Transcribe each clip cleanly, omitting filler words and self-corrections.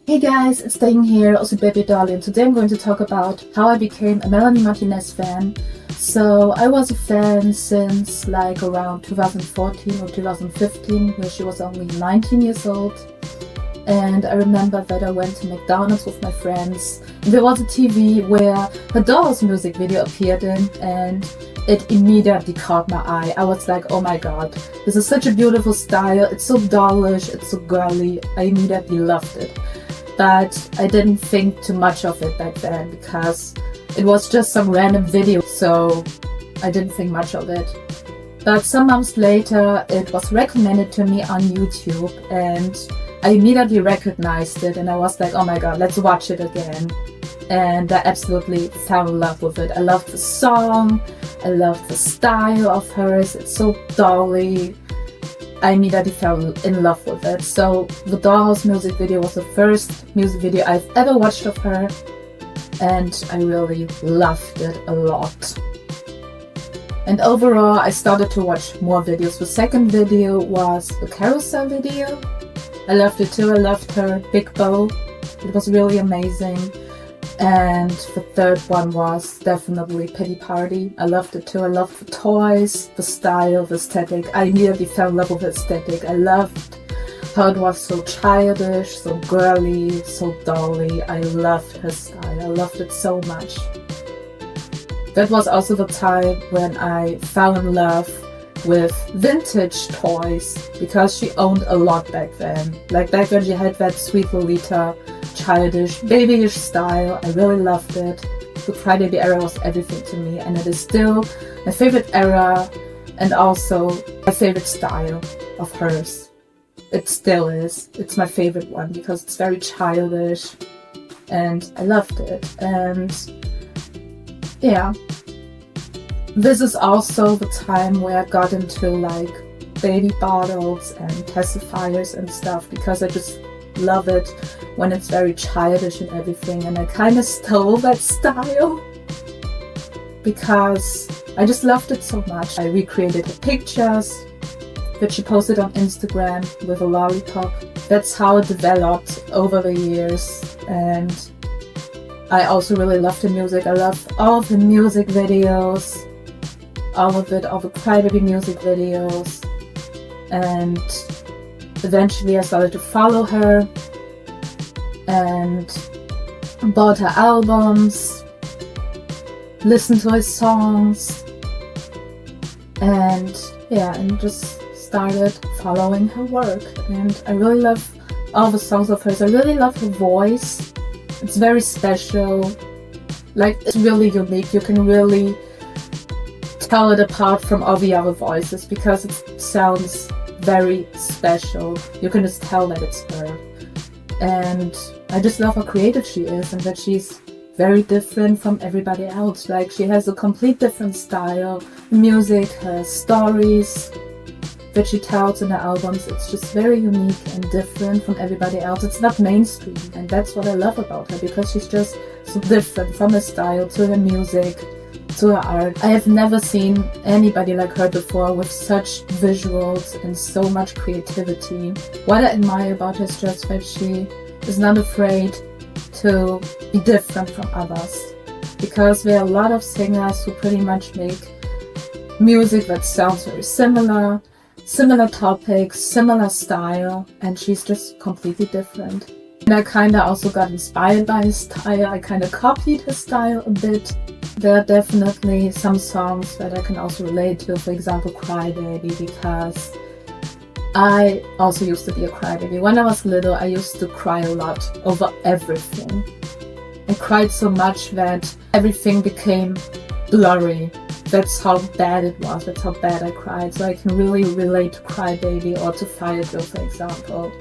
Hey guys, it's Dane here, also Baby Dolly, and today I'm going to talk about how I became a Melanie Martinez fan. So I was a fan since like around 2014 or 2015, where she was only 19 years old. And I remember that I went to McDonald's with my friends, and there was a TV where her Doll's music video appeared in, and it immediately caught my eye. I was like, oh my god, this is such a beautiful style, it's so dollish, it's so girly. I immediately loved it. But I didn't think too much of it back then because it was just some random video, so I didn't think much of it. But some months later, it was recommended to me on YouTube, and I immediately recognized it, and I was like, oh my god, let's watch it again. And I absolutely fell in love with it. I loved the song, I loved the style of hers, it's so dolly. I immediately fell in love with it. So the Dollhouse music video was the first music video I've ever watched of her, and I really loved it a lot. And overall, I started to watch more videos. The second video was a carousel video. I loved it too. I loved her big bow. It was really amazing. And the third one was definitely Pity Party. I loved it too. I loved the toys, the style, the aesthetic. I immediately fell in love with the aesthetic. I loved how it was so childish, so girly, so dolly. I loved her style. I loved it so much. That was also the time when I fell in love with vintage toys, because she owned a lot back then. Like back when she had that sweet Lolita, childish, babyish style. I really loved it. The Crybaby era was everything to me, and it is still my favorite era and also my favorite style of hers. It still is. It's my favorite one because it's very childish and I loved it. And yeah, this is also the time where I got into like baby bottles and pacifiers and stuff, because I just love it when it's very childish and everything, and I kind of stole that style because I just loved it so much. I recreated her pictures that she posted on Instagram with a lollipop. That's how it developed over the years, and I also really loved the music. I loved all of the music videos, all of it, all the Crybaby music videos, and eventually I started to follow her and bought her albums, listened to her songs, and just started following her work. And I really love all the songs of hers. I really love her voice. It's very special. Like, it's really unique. You can really tell it apart from all the other voices because it sounds very special. You can just tell that it's her. And I just love how creative she is, and that she's very different from everybody else. Like, she has a complete different style, music, her stories that she tells in her albums. It's just very unique and different from everybody else. It's not mainstream, and that's what I love about her, because she's just so different from her style to her music to her art. I have never seen anybody like her before with such visuals and so much creativity. What I admire about her is just that she is not afraid to be different from others, because there are a lot of singers who pretty much make music that sounds very similar topics, similar style, and she's just completely different. And I kind of also got inspired by his style. I kind of copied his style a bit. There are definitely some songs that I can also relate to, for example Crybaby, because I also used to be a crybaby. When I was little, I used to cry a lot over everything. I cried so much that everything became blurry. That's how bad it was, that's how bad I cried. So I can really relate to Crybaby or to Fire Drill, for example.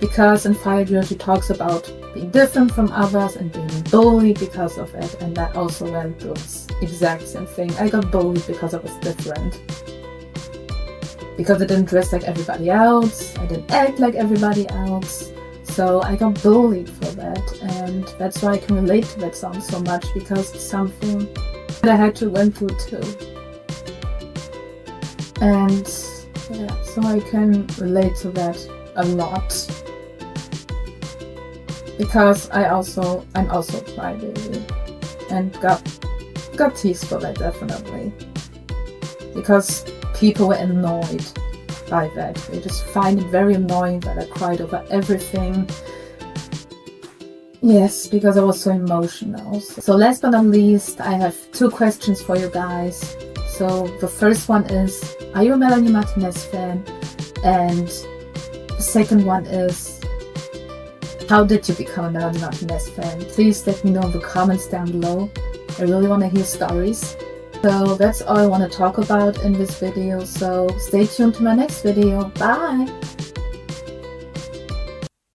Because in Fire Drill she talks about being different from others and being bullied because of it, and that also went through the exact same thing. I got bullied because I was different. Because I didn't dress like everybody else, I didn't act like everybody else. So I got bullied for that, and that's why I can relate to that song so much, because it's something that I had to went through too. And yeah, so I can relate to that a lot. because I'm also a crybaby, and got teased for that, definitely, because people were annoyed by that. They just find it very annoying that I cried over everything. Yes, because I was so emotional. So last but not least, I have 2 questions for you guys. So the first one is, are you a Melanie Martinez fan? And the second one is, how did you become a Melanie Martinez fan? Please let me know in the comments down below. I really want to hear stories. So that's all I want to talk about in this video. So stay tuned to my next video. Bye!